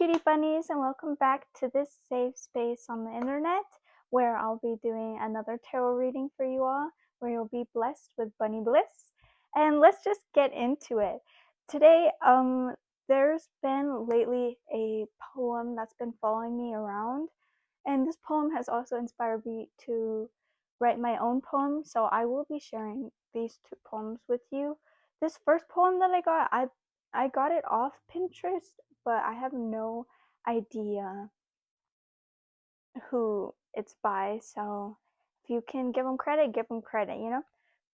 cutie bunnies, and welcome back to this safe space on the internet where I'll be doing another tarot reading for you all, where you'll be blessed with bunny bliss. And let's just get into it. Today, there's been lately a poem that's been following me around, and this poem has also inspired me to write my own poem, so I will be sharing these two poems with you. This first poem that I got it off Pinterest, but I have no idea who it's by, so if you can give them credit, you know?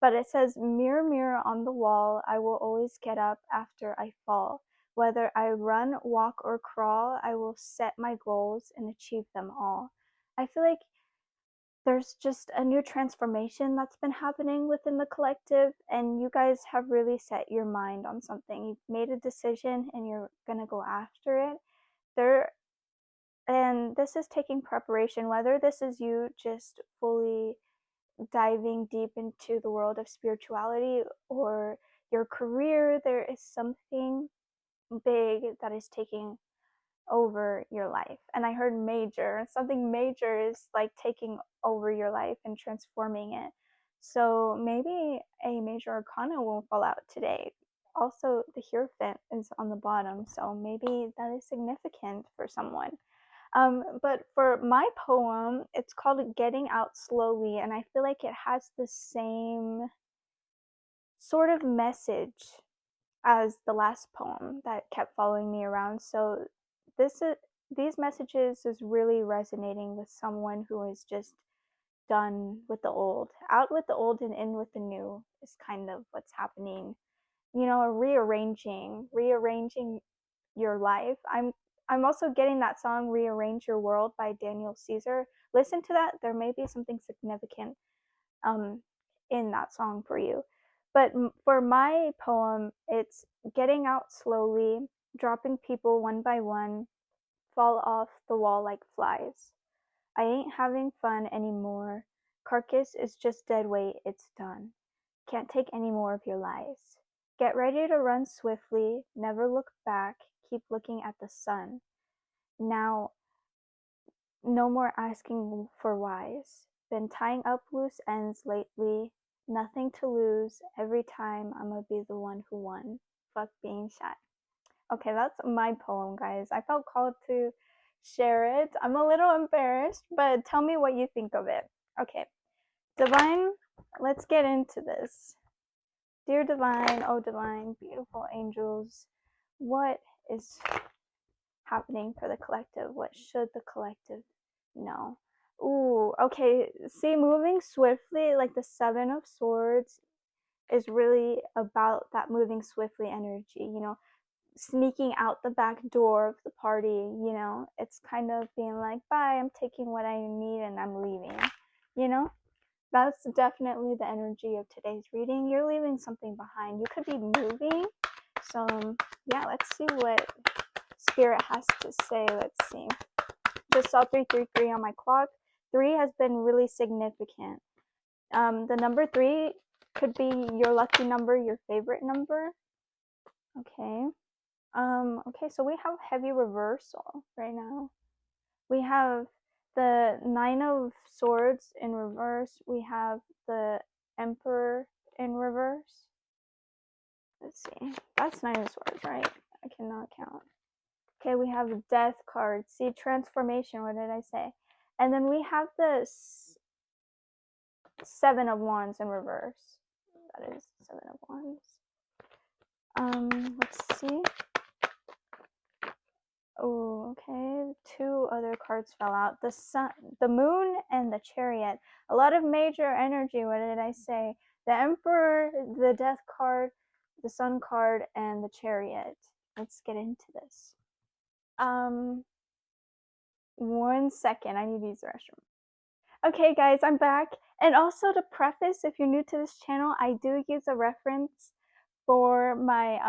But it says, "Mirror, mirror on the wall, I will always get up after I fall. Whether I run, walk, or crawl, I will set my goals and achieve them all." I feel like there's just a new transformation that's been happening within the collective, and you guys have really set your mind on something. You've made a decision and you're gonna go after it. And this is taking preparation, whether this is you just fully diving deep into the world of spirituality or your career. There is something big that is taking over your life. And I heard major. Something major is like taking over your life and transforming it. So maybe a major arcana will fall out today. Also, the Hierophant is on the bottom, so maybe that is significant for someone. But for my poem, it's called Getting Out Slowly, and I feel like it has the same sort of message as the last poem that kept following me around. So this is these messages is really resonating with someone who is just done with the old. Out with the old and in with the new is kind of what's happening. You know, rearranging your life. I'm also getting that song Rearrange Your World by Daniel Caesar. Listen to that. There may be something significant um in that song for you. But for my poem, it's getting out slowly, dropping people one by one, fall off the wall like flies. I ain't having fun anymore. Carcass is just dead weight, it's done. Can't take any more of your lies. Get ready to run swiftly, never look back, keep looking at the sun. Now, no more asking for whys. Been tying up loose ends lately, nothing to lose. Every time I'ma be the one who won. Fuck being shy. Okay, that's my poem, guys. I felt called to share it. I'm a little embarrassed, but tell me what you think of it. Okay, Divine, let's get into this. Dear Divine, oh Divine, beautiful angels, what is happening for the collective? What should the collective know? Ooh, okay. See, moving swiftly, like the Seven of Swords, is really about that moving swiftly energy, you know, sneaking out the back door of the party, you know. It's kind of being like, bye, I'm taking what I need and I'm leaving, you know. That's definitely the energy of today's reading. You're leaving something behind. You could be moving. So, yeah, let's see what Spirit has to say. Let's see. Just saw 333 on my clock. 3 has been really significant. The number 3 could be your lucky number, your favorite number. Okay. Okay, so we have heavy reversal right now. We have the Nine of Swords in reverse. We have the Emperor in reverse. Let's see. That's Nine of Swords, right? I cannot count. Okay, we have the Death card. See, transformation. What did I say? And then we have the Seven of Wands in reverse. That is Seven of Wands. Let's see. Oh, okay. 2 other cards fell out. The Sun, the Moon, and the Chariot. A lot of major energy. What did I say? The Emperor, the Death card, the Sun card, and the Chariot. Let's get into this. 1 second. I need to use the restroom. Okay, guys, I'm back. And also to preface, if you're new to this channel, I do use a reference for my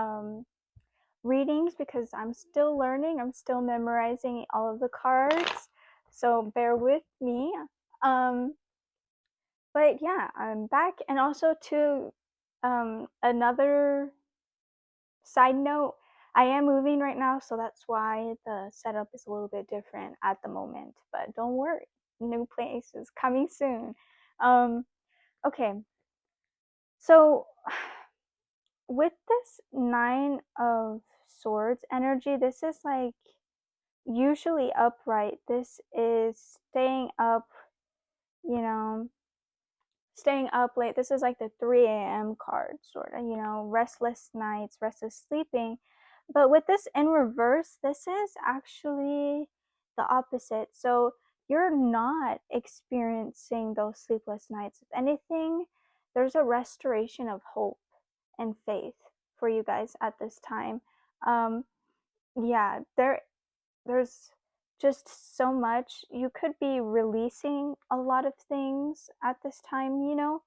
readings because I'm still learning. I'm still memorizing all of the cards, so bear with me. But yeah, I'm back. And also to another side note, I am moving right now, so that's why the setup is a little bit different at the moment. But don't worry, new place is coming soon. Okay, so with this Nine of Swords energy, this is like usually upright. This is staying up, you know, staying up late. This is like the 3 a.m. card, sort of, restless nights, restless sleeping. But with this in reverse, this is actually the opposite. So you're not experiencing those sleepless nights. If anything, there's a restoration of hope and faith for you guys at this time. Um, yeah, there's just so much. You could be releasing a lot of things at this time,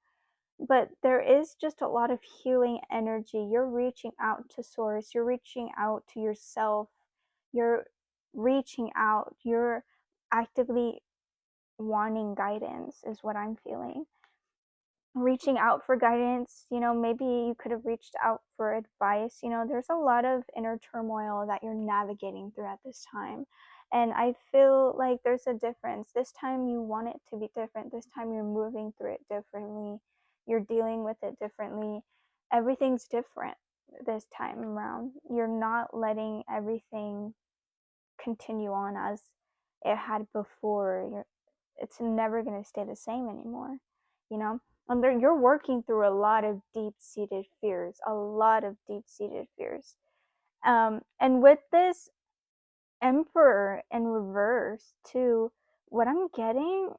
but there is just a lot of healing energy. You're reaching out to source, you're reaching out to yourself, you're reaching out, you're actively wanting guidance, is what I'm feeling. Reaching out for guidance, maybe you could have reached out for advice. There's a lot of inner turmoil that you're navigating through at this time. And I feel like there's a difference. This time you want it to be different. This time you're moving through it differently. You're dealing with it differently. Everything's different this time around. You're not letting everything continue on as it had before. It's never going to stay the same anymore, and you're working through a lot of deep-seated fears, and with this Emperor in reverse too, what I'm getting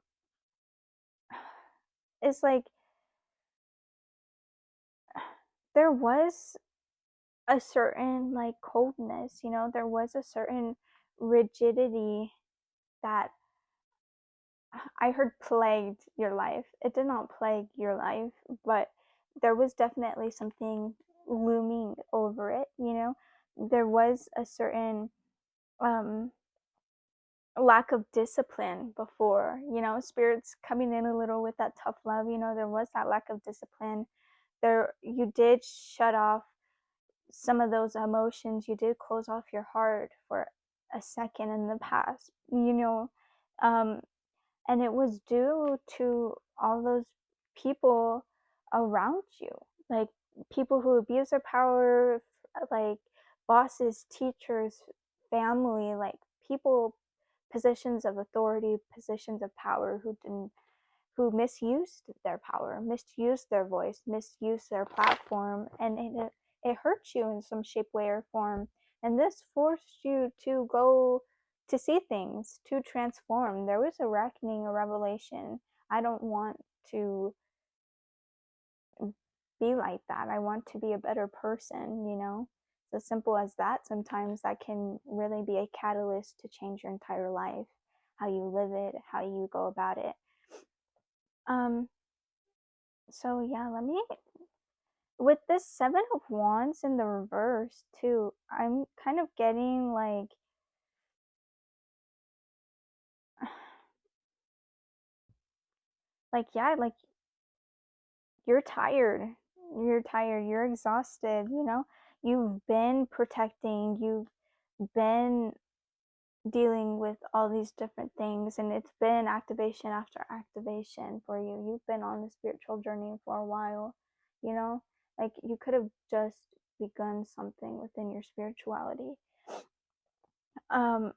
is like there was a certain like coldness, there was a certain rigidity that I heard plagued your life. It did not plague your life, but there was definitely something looming over it, There was a certain lack of discipline before, spirits coming in a little with that tough love, there was that lack of discipline. There, you did shut off some of those emotions. You did close off your heart for a second in the past, um, and it was due to all those people around you, like people who abuse their power, like bosses, teachers, family, like people, positions of authority, positions of power, who misused their power, misused their voice, misused their platform, and it hurt you in some shape, way, or form. And this forced you to go to see things, to transform. There was a reckoning, a revelation. I don't want to be like that. I want to be a better person, It's as simple as that. Sometimes that can really be a catalyst to change your entire life, how you live it, how you go about it. Um, so yeah, let me, with this Seven of Wands in the reverse too, I'm kind of getting yeah, like you're tired. You're tired. You're exhausted, You've been protecting, you've been dealing with all these different things, and it's been activation after activation for you. You've been on the spiritual journey for a while, like you could have just begun something within your spirituality. Um,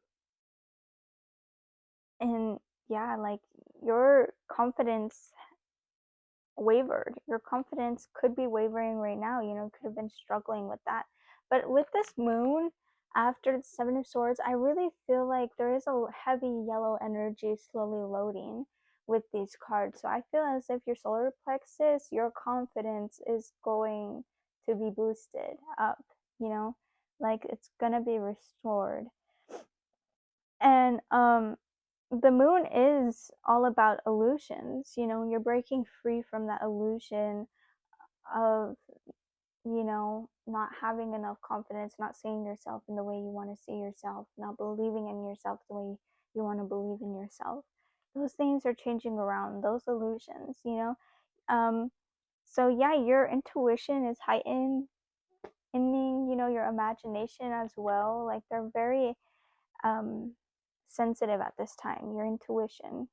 and yeah, like your confidence wavered. Your confidence could be wavering right now, could have been struggling with that. But with this moon after the Seven of Swords, I really feel like there is a heavy yellow energy slowly loading with these cards. So I feel as if your solar plexus, your confidence is going to be boosted up, like it's gonna be restored. And the moon is all about illusions. You're breaking free from that illusion of, not having enough confidence, not seeing yourself in the way you want to see yourself, not believing in yourself the way you want to believe in yourself. Those things are changing around, those illusions. Um, so yeah, your intuition is heightened. you know, your imagination as well. Like they're very sensitive at this time, your intuition.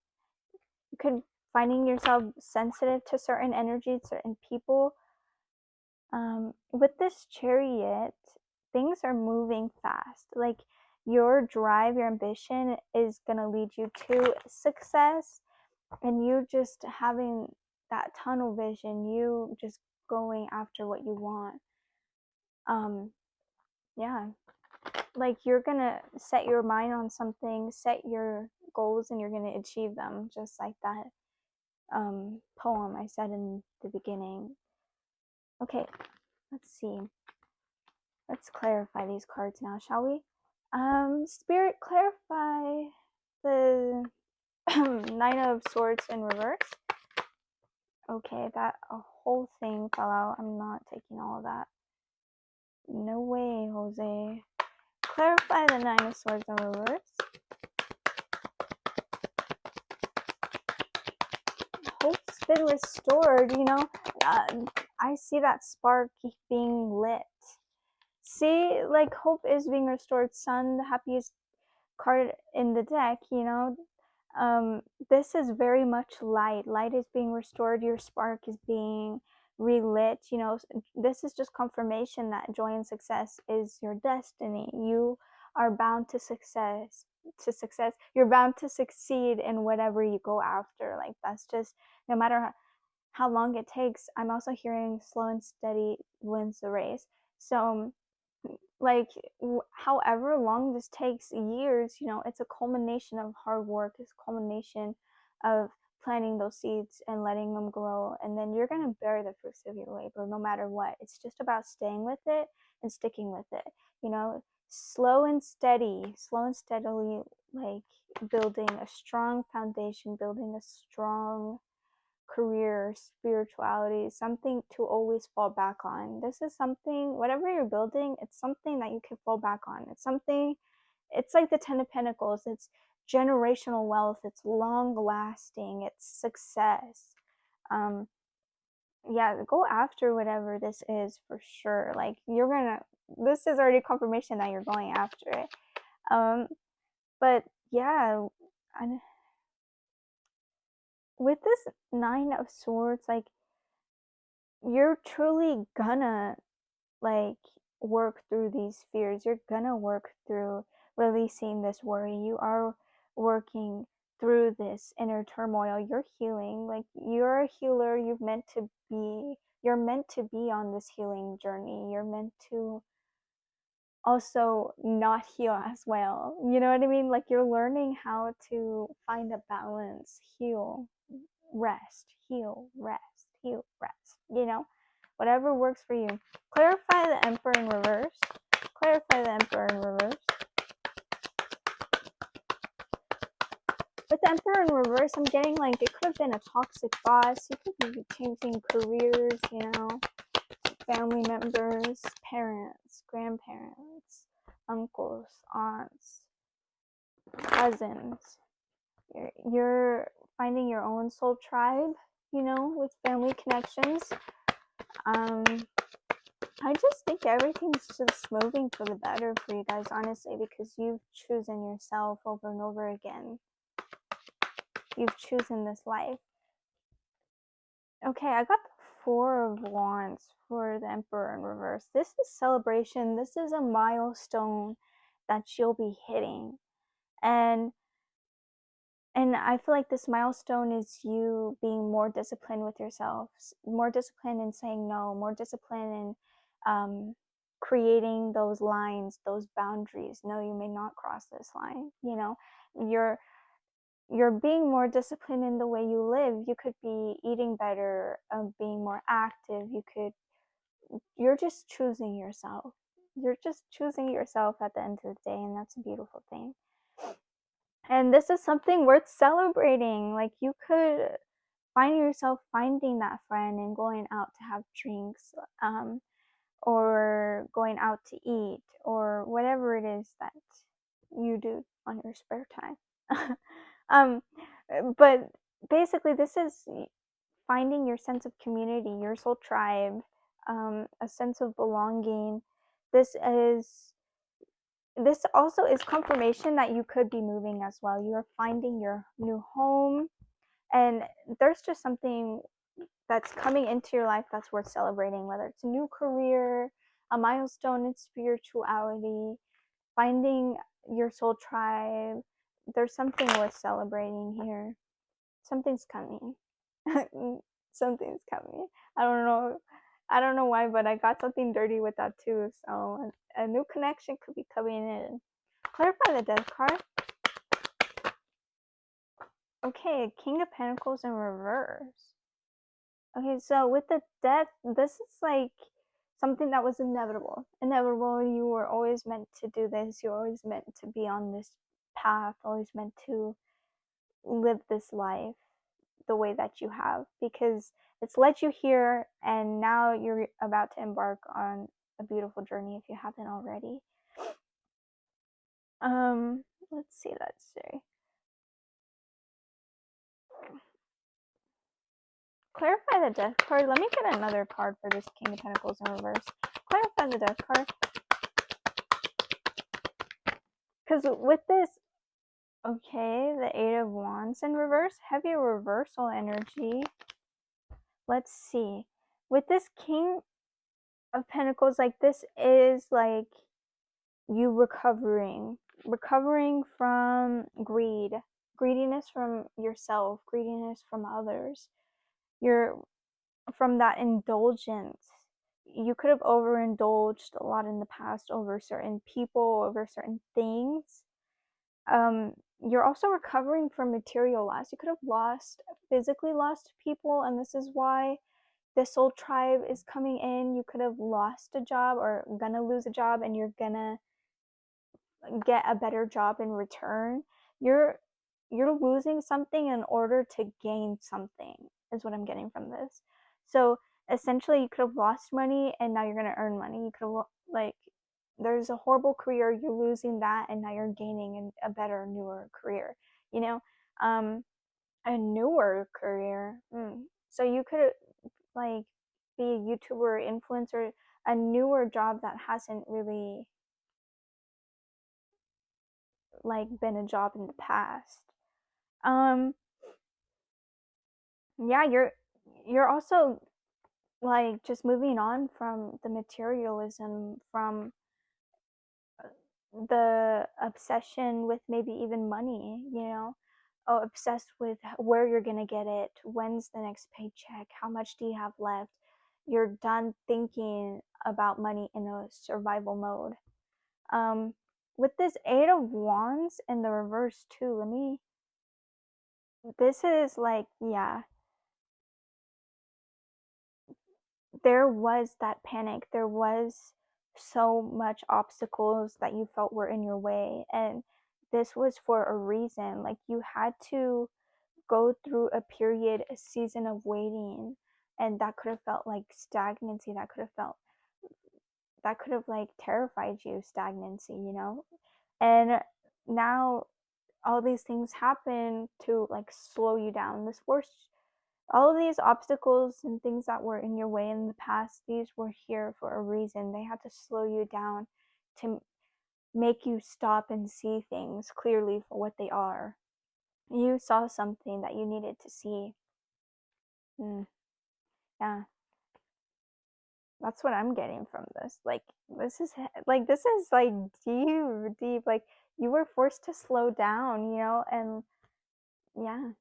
You could finding yourself sensitive to certain energies, certain people. With this chariot, things are moving fast. Like your drive, your ambition is going to lead you to success, and you just having that tunnel vision, you just going after what you want. Yeah, like you're gonna set your mind on something, set your goals, and you're gonna achieve them, just like that poem I said in the beginning. Okay, let's see. Let's clarify these cards now, shall we? Spirit, clarify the Nine of Swords in reverse. Okay, that a whole thing fell out. I'm not taking all of that. No way, Jose. Clarify the Nine of Swords in reverse. Hope's been restored, you know. I see that spark being lit. See, like hope is being restored. Sun, the happiest card in the deck, you know. This is very much light. Light is being restored. Your spark is being relit. You know, this is just confirmation that joy and success is your destiny. You are bound to success. You're bound to succeed in whatever you go after. Like that's just no matter how long it takes. I'm also hearing slow and steady wins the race. So like however long this takes, years, you know, it's a culmination of hard work. It's a culmination of planting those seeds and letting them grow, and then you're going to bear the fruits of your labor no matter what. It's just about staying with it and sticking with it, you know. Slow and steadily, like building a strong foundation, building a strong career, spirituality, something to always fall back on. This is something, whatever you're building, it's something that you can fall back on. It's something, it's like the Ten of Pentacles. It's generational wealth. It's long lasting. It's success. Yeah, go after whatever this is for sure. Like this is already confirmation that you're going after it. But yeah, with this Nine of Swords, like you're truly gonna like work through these fears. You're gonna work through releasing this worry. You are working through this inner turmoil. You're healing. Like you're a healer. You're meant to be on this healing journey. You're meant to also not heal as well. You know what I mean? Like you're learning how to find a balance, heal, rest, heal, rest, heal, rest. You know, whatever works for you. Clarify the Emperor in reverse. Clarify the Emperor in reverse. With the Emperor in reverse, I'm getting like it could have been a toxic boss. You could be changing careers, you know, family members, parents, grandparents, uncles, aunts, cousins. You're finding your own soul tribe, you know, with family connections. I just think everything's just moving for the better for you guys, honestly, because you've chosen yourself over and over again. You've chosen this life. Okay, I got the Four of Wands for the Emperor in reverse. This is celebration. This is a milestone that you'll be hitting. And I feel like this milestone is you being more disciplined with yourself, more disciplined in saying no, more disciplined in creating those lines, those boundaries. No, you may not cross this line. You know, you're being more disciplined in the way you live. You could be eating better, being more active. You're just choosing yourself. You're just choosing yourself at the end of the day, and that's a beautiful thing. And this is something worth celebrating. Like you could find yourself finding that friend and going out to have drinks, or going out to eat, or whatever it is that you do on your spare time. But basically, this is finding your sense of community, your soul tribe, a sense of belonging. This also is confirmation that you could be moving as well. You're finding your new home, and there's just something that's coming into your life that's worth celebrating, whether it's a new career, a milestone in spirituality, finding your soul tribe. There's something worth celebrating here. Something's coming. Something's coming. I don't know. I don't know why, but I got something dirty with that too. So a new connection could be coming in. Clarify the Death card. Okay, King of Pentacles in reverse. Okay, so with the Death, this is like something that was inevitable. Inevitable. You were always meant to do this. You're always meant to be on this path. Always meant to live this life the way that you have, because it's led you here, and now you're about to embark on a beautiful journey if you haven't already. Let's see. Clarify the Death card. Let me get another card for this King of Pentacles in reverse. Clarify the Death card. Because with this, okay, the Eight of Wands in reverse, heavy reversal energy. Let's see. With this King of Pentacles, like, this is like you recovering from greediness from yourself, greediness from others. You're from that indulgence. You could have overindulged a lot in the past over certain people, over certain things. You're also recovering from material loss. You could have physically lost people, and this is why the soul tribe is coming in. You could have lost a job or gonna lose a job, and you're gonna get a better job in return. You're losing something in order to gain something, is what I'm getting from this. So essentially, you could have lost money and now you're going to earn money. You could have, like, there's a horrible career, you're losing that, and now you're gaining a better, newer career, you know. A newer career. So you could, like, be a YouTuber, influencer, a newer job that hasn't really, like, been a job in the past. Yeah, you're also, like, just moving on from the materialism, from the obsession with maybe even money, you know. Oh, obsessed with where you're gonna get it, when's the next paycheck, how much do you have left. You're done thinking about money in a survival mode. With this Eight of Wands in the reverse too, this is like, yeah, there was that panic. There was so much obstacles that you felt were in your way, and this was for a reason. Like, you had to go through a season of waiting, and that could have felt like stagnancy. That could have like terrified you, stagnancy, you know. And now all these things happen to like slow you down. This forced all of these obstacles and things that were in your way in the past, these were here for a reason. They had to slow you down to make you stop and see things clearly for what they are. You saw something that you needed to see. Yeah, that's what I'm getting from this. Like, this is like deep. Like, you were forced to slow down, you know, and yeah,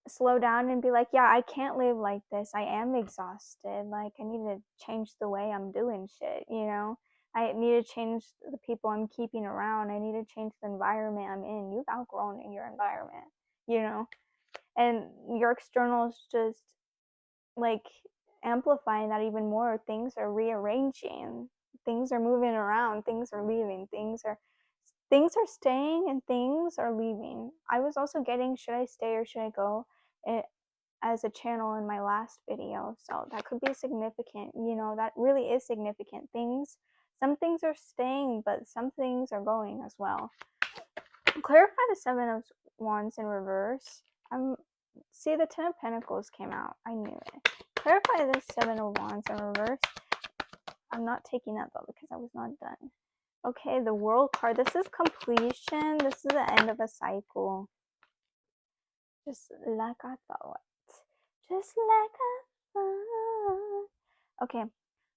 slow down and be like, yeah, I can't live like this. I am exhausted. Like, I need to change the way I'm doing shit, you know? I need to change the people I'm keeping around. I need to change the environment I'm in. You've outgrown your environment, you know? And your external is just like amplifying that even more. Things are rearranging. Things are moving around. Things are leaving. Things are staying and things are leaving. I was also getting, should I stay or should I go, as a channel in my last video. So that could be significant, you know, that really is significant. Some things are staying, but some things are going as well. Clarify the Seven of Wands in reverse. See, the Ten of Pentacles came out. I knew it. Clarify the Seven of Wands in reverse. I'm not taking that though because I was not done. Okay, the world card. This is completion. This is the end of a cycle. Just like I thought. Just like I thought. Okay,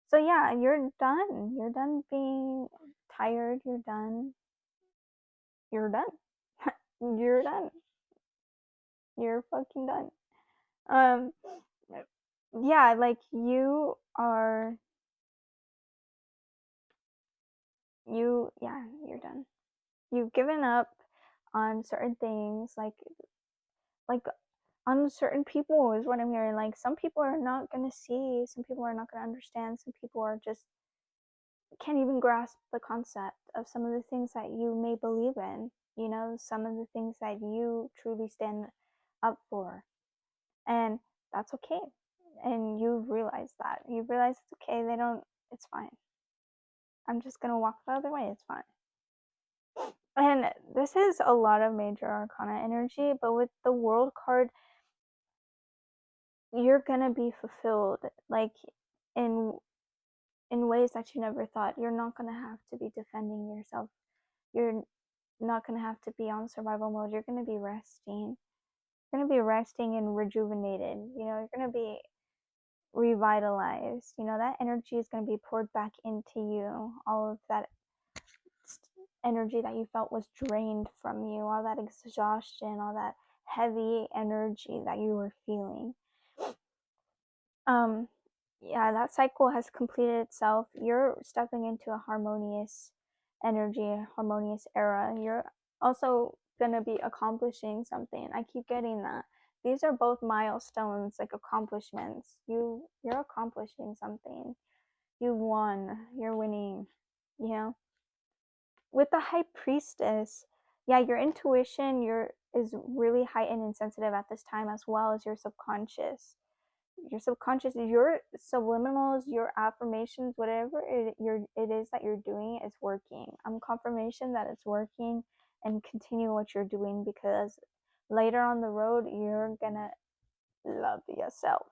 so yeah, you're done. You're done being tired. You're done. You're done. You're done. You're fucking done. Um, yeah, like yeah, you're done. You've given up on certain things, like on certain people is what I'm hearing. Like some people are not gonna see, some people are not gonna understand, some people are just can't even grasp the concept of some of the things that you may believe in, some of the things that you truly stand up for. And that's okay. And you've realized that. You've realized it's okay. It's fine. I'm just gonna walk the other way. It's fine. And this is a lot of major arcana energy, but with the world card, you're gonna be fulfilled, like in ways that you never thought. You're not gonna have to be defending yourself. You're not gonna have to be on survival mode. You're gonna be resting. You're gonna be resting and rejuvenated. You're gonna be revitalized. That energy is gonna be poured back into you. All of that energy that you felt was drained from you, all that exhaustion, all that heavy energy that you were feeling. Yeah, that cycle has completed itself. You're stepping into a harmonious energy, a harmonious era. You're also gonna be accomplishing something. I keep getting that. These are both milestones, like accomplishments. You're accomplishing something. You won. You're winning. With the high priestess, yeah, your intuition is really heightened and sensitive at this time, as well as your subconscious. Your subconscious, your subliminals, your affirmations, whatever it is that you're doing is working. I'm confirmation that it's working, and continue what you're doing, because later on the road you're gonna love yourself.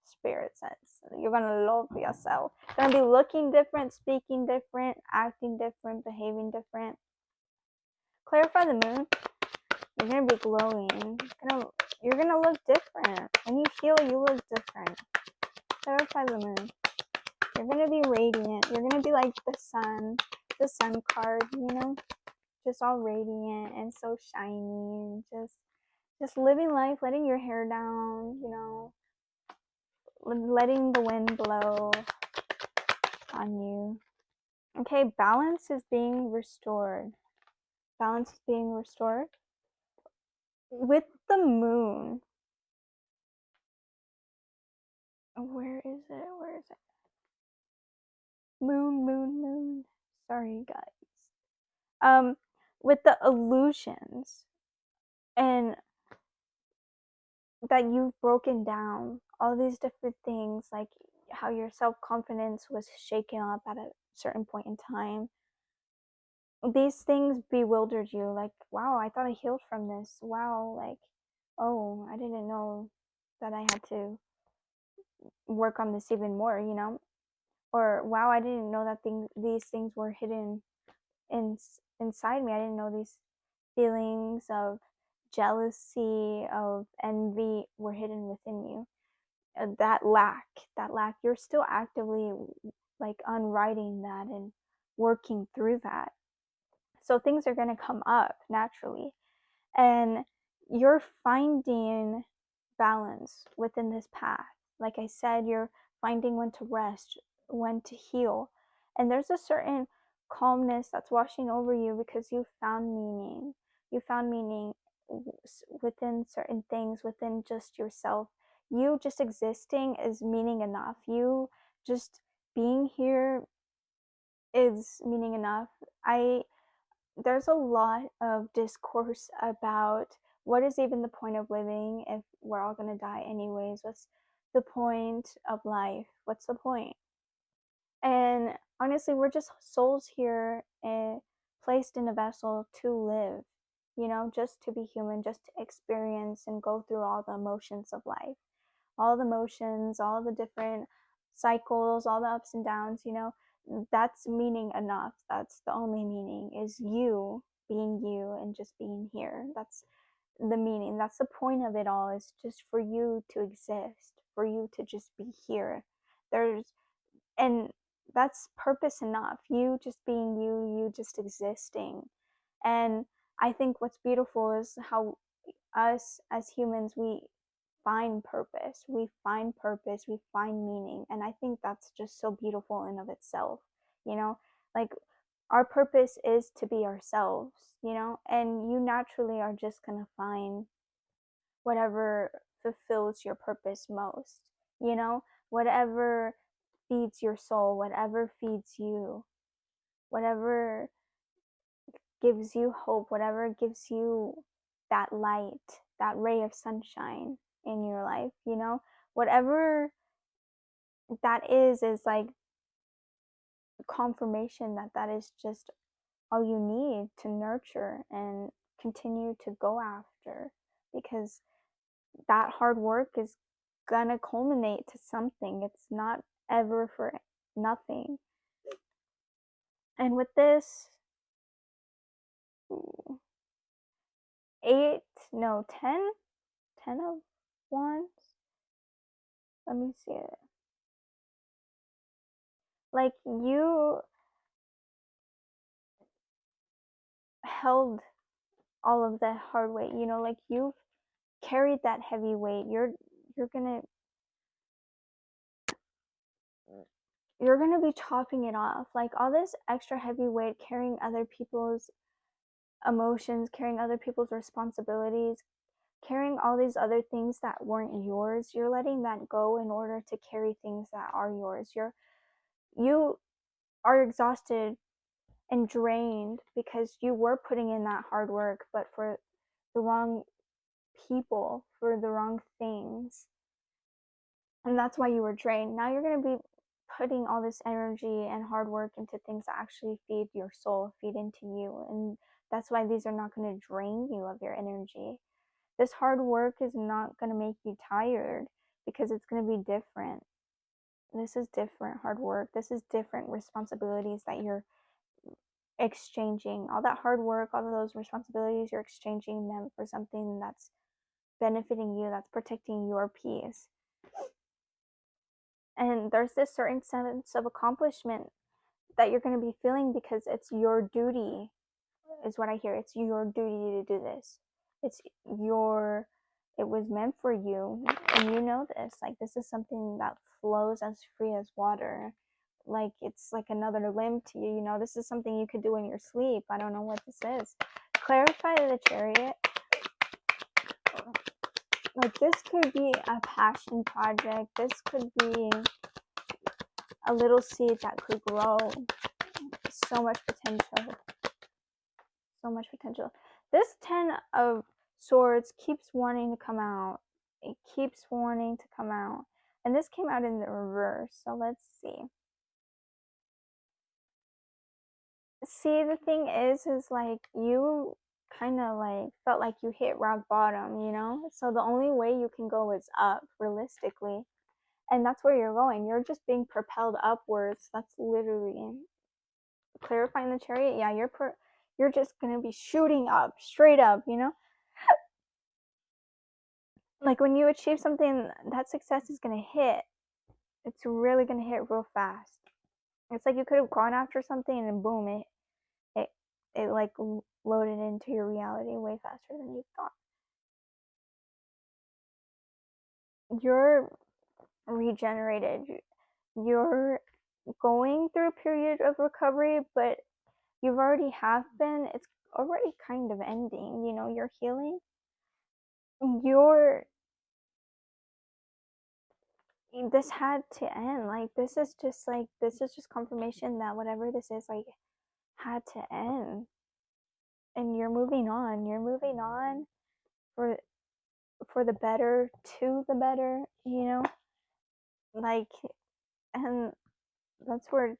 Spirit sense, you're gonna love yourself. You're gonna be looking different, speaking different, acting different, behaving different. Clarify the moon. You're gonna be glowing. You're gonna look different. When you heal, you look different. Clarify the moon. You're gonna be radiant. You're gonna be like the sun card, just all radiant and so shiny, and just living life, letting your hair down, letting the wind blow on you. Okay, balance is being restored. Balance is being restored with the moon. Where is it? Where is it? Moon. Sorry, guys. With the illusions and that you've broken down, all these different things, like how your self-confidence was shaken up at a certain point in time. These things bewildered you, like, wow, I thought I healed from this. Wow, like, oh, I didn't know that I had to work on this even more, or wow, I didn't know that these things were hidden inside me. I didn't know these feelings of jealousy, of envy were hidden within you. That lack, you're still actively like unwriting that and working through that. So things are going to come up naturally, and you're finding balance within this path. Like I said, you're finding when to rest, when to heal, and there's a certain calmness that's washing over you because you found meaning. You found meaning within certain things, within just yourself. You just existing is meaning enough. You just being here is meaning enough. There's a lot of discourse about what is even the point of living if we're all going to die anyways. What's the point of life? What's the point? And honestly, we're just souls here and placed in a vessel to live, just to be human, just to experience and go through all the emotions of life, all the emotions, all the different cycles, all the ups and downs, that's meaning enough. That's the only meaning, is you being you and just being here. That's the meaning. That's the point of it all, is just for you to exist, for you to just be here. And that's purpose enough. You just being you, you just existing. And I think what's beautiful is how us as humans, we find purpose. We find purpose, we find meaning. And I think that's just so beautiful in of itself, you know? Like, our purpose is to be ourselves, and you naturally are just gonna find whatever fulfills your purpose most, whatever feeds your soul, whatever feeds you, whatever gives you hope, whatever gives you that light, that ray of sunshine in your life, whatever that is like confirmation that that is just all you need to nurture and continue to go after, because that hard work is gonna culminate to something. It's not ever for nothing. And with this, 8, no, 10 of wands. Let me see it. Like, you held all of that hard weight, like you've carried that heavy weight. You're gonna be chopping it off. Like, all this extra heavy weight, carrying other people's emotions, carrying other people's responsibilities, carrying all these other things that weren't yours. You're letting that go in order to carry things that are yours. You are exhausted and drained because you were putting in that hard work, but for the wrong people, for the wrong things. And that's why you were drained. Now you're going to be putting all this energy and hard work into things that actually feed your soul, feed into you. And that's why these are not going to drain you of your energy. This hard work is not going to make you tired, because it's going to be different. This is different hard work. This is different responsibilities that you're exchanging. All that hard work, all of those responsibilities, you're exchanging them for something that's benefiting you, that's protecting your peace. And there's this certain sense of accomplishment that you're going to be feeling, because it's your duty, is what I hear. It's your duty to do this. It was meant for you, and you know this. Like, this is something that flows as free as water. Like, it's like another limb to you, this is something you could do in your sleep. I don't know what this is. Clarify the Chariot. Like, this could be a passion project. This could be a little seed that could grow. So much potential. So much potential. This 10 of Swords keeps wanting to come out. It keeps wanting to come out. And this came out in the reverse. So let's see. See, the thing is like, you kind of like felt like you hit rock bottom, So the only way you can go is up, realistically. And that's where you're going. You're just being propelled upwards. That's literally clarifying the Chariot. Yeah, you're just gonna be shooting up, straight up, Like, when you achieve something, that success is gonna hit. It's really gonna hit real fast. It's like you could have gone after something and boom, it like loaded into your reality way faster than you thought. You're regenerated. You're going through a period of recovery, but you've already have been. It's already kind of ending. You're healing. This had to end. Like, this is just confirmation that whatever this is, like, had to end. And you're moving on. You're moving on for the better, to the better, Like, and that's where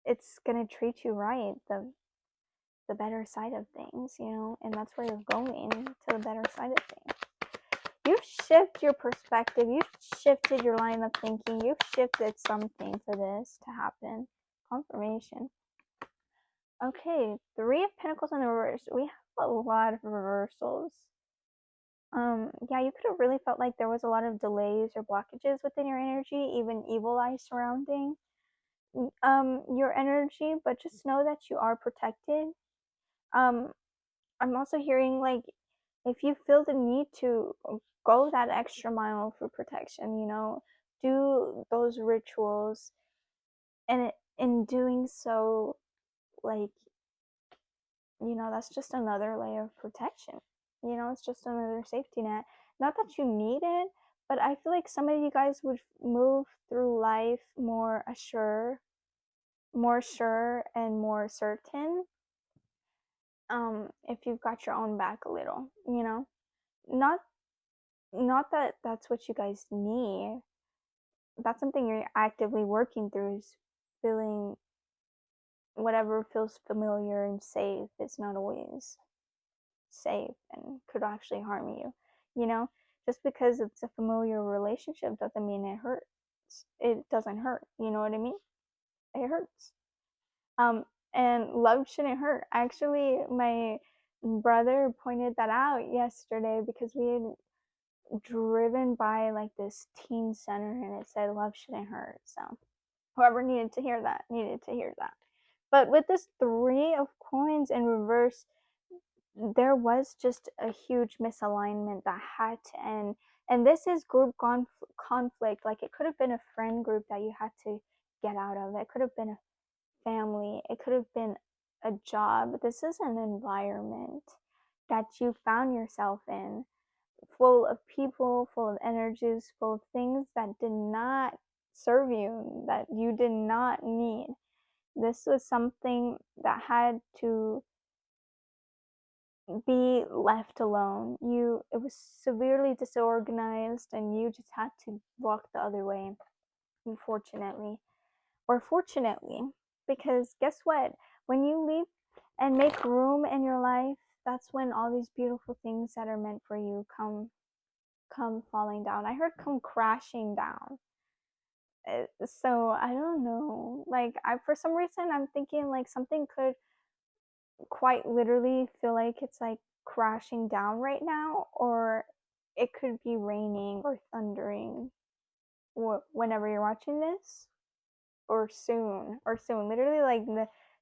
it's gonna treat you right, the better side of things, and that's where you're going, to the better side of things. You've shifted your perspective, you've shifted your line of thinking, you've shifted something for this to happen. confirmation. Okay, Three of Pentacles in the reverse. We have a lot of reversals. Yeah, you could have really felt like there was a lot of delays or blockages within your energy, even evil eye surrounding your energy, but just know that you are protected. Um, I'm also hearing like if you feel the need to go that extra mile for protection, do those rituals, and in doing so, like, that's just another layer of protection. It's just another safety net. Not that you need it, but I feel like some of you guys would move through life more sure and more certain, if you've got your own back a little, not not that that's what you guys need. That's something you're actively working through, is feeling whatever feels familiar and safe is not always safe and could actually harm you. You know, just because it's a familiar relationship doesn't mean it hurts. It doesn't hurt. You know what I mean? It hurts. Um, and love shouldn't hurt. Actually, my brother pointed that out yesterday because we had driven by like this teen center and it said love shouldn't hurt. So whoever needed to hear that needed to hear that. But with this Three of Coins in reverse, there was just a huge misalignment that had to end. And this is group conflict. Like, it could have been a friend group that you had to get out of. It could have been a family. It could have been a job. This is an environment that you found yourself in, full of people, full of energies, full of things that did not serve you, that you did not need. This was something that had to be left alone. It was severely disorganized and you just had to walk the other way, unfortunately. Or fortunately, because guess what? When you leave and make room in your life, that's when all these beautiful things that are meant for you come falling down. I heard come crashing down. So I don't know. Like, for some reason I'm thinking like something could quite literally feel like it's like crashing down right now, or it could be raining or thundering whenever you're watching this, or soon, literally like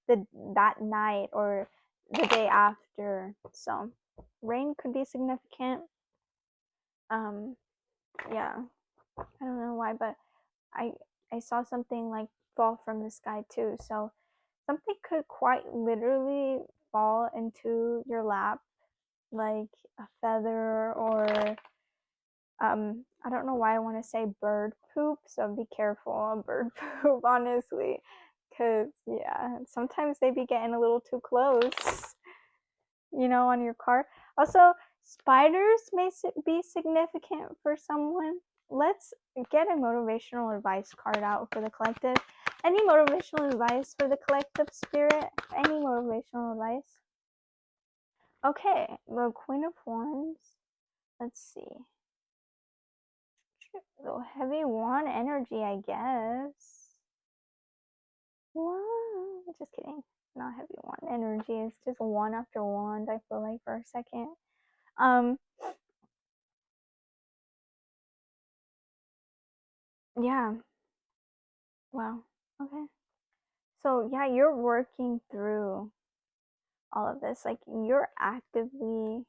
the that night or the day after. So rain could be significant. um yeah, I don't know why, but i I saw something like fall from the sky too, so something could quite literally fall into your lap, like a feather, or I don't know why I want to say bird poop, so be careful on bird poop, honestly, because yeah, sometimes they be getting a little too close, on your car. Also, spiders may be significant for someone. Let's get a motivational advice card out for the collective. Any motivational advice for the collective, spirit? Any motivational advice? Okay, the Queen of Wands. Let's see. The heavy wand energy, I guess. What? Just kidding. Not heavy wand energy. It's just wand after wand, I feel like, for a second. Yeah. Wow. Okay. So, yeah, you're working through all of this. Like, you're actively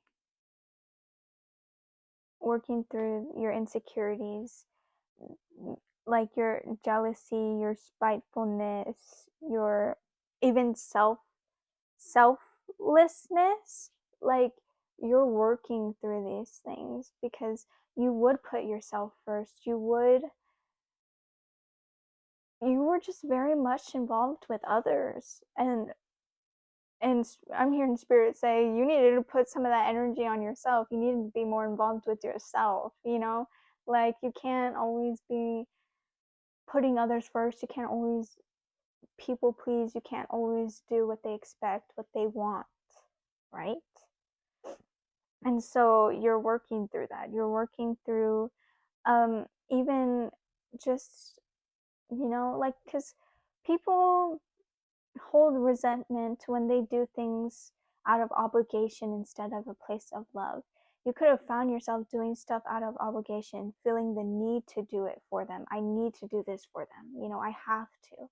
working through your insecurities, like your jealousy, your spitefulness, your even selflessness. Like, you're working through these things because you would put yourself first. You were just very much involved with others, and I'm hearing spirit say you needed to put some of that energy on yourself. You needed to be more involved with yourself, like, you can't always be putting others first. You can't always people please. You can't always do what they expect, what they want, right? And so you're working through that. You're working through even just, like, because people hold resentment when they do things out of obligation instead of a place of love. You could have found yourself doing stuff out of obligation, feeling the need to do it for them. I need to do this for them. I have to.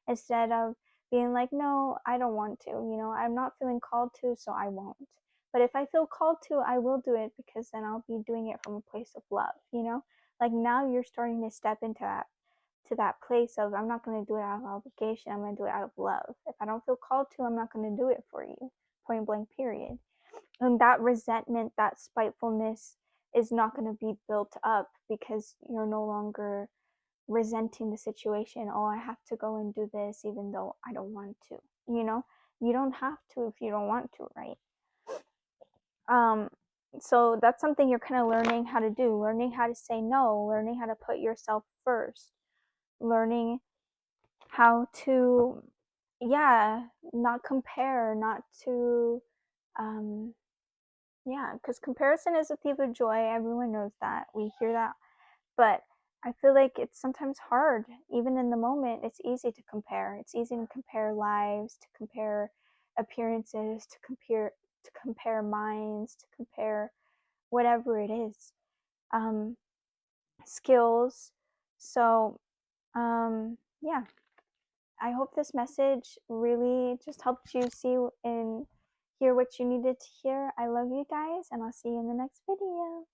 Instead of being like, no, I don't want to. I'm not feeling called to, so I won't. But if I feel called to, I will do it because then I'll be doing it from a place of love. Like now you're starting to step into that place of I'm not going to do it out of obligation. I'm going to do it out of love. If I don't feel called to, I'm not going to do it for you. Point blank, period. And that resentment, that spitefulness is not going to be built up because you're no longer resenting the situation. Oh, I have to go and do this even though I don't want to. You don't have to if you don't want to, right? So that's something you're kind of learning how to do, learning how to say no, learning how to put yourself first, learning how to, yeah, not compare, not to, yeah, because comparison is a thief of joy. Everyone knows that. We hear that. But I feel like it's sometimes hard. Even in the moment, it's easy to compare. It's easy to compare lives, to compare appearances, to compare minds, to compare whatever it is. Skills. So, yeah. I hope this message really just helped you see and hear what you needed to hear. I love you guys, and I'll see you in the next video.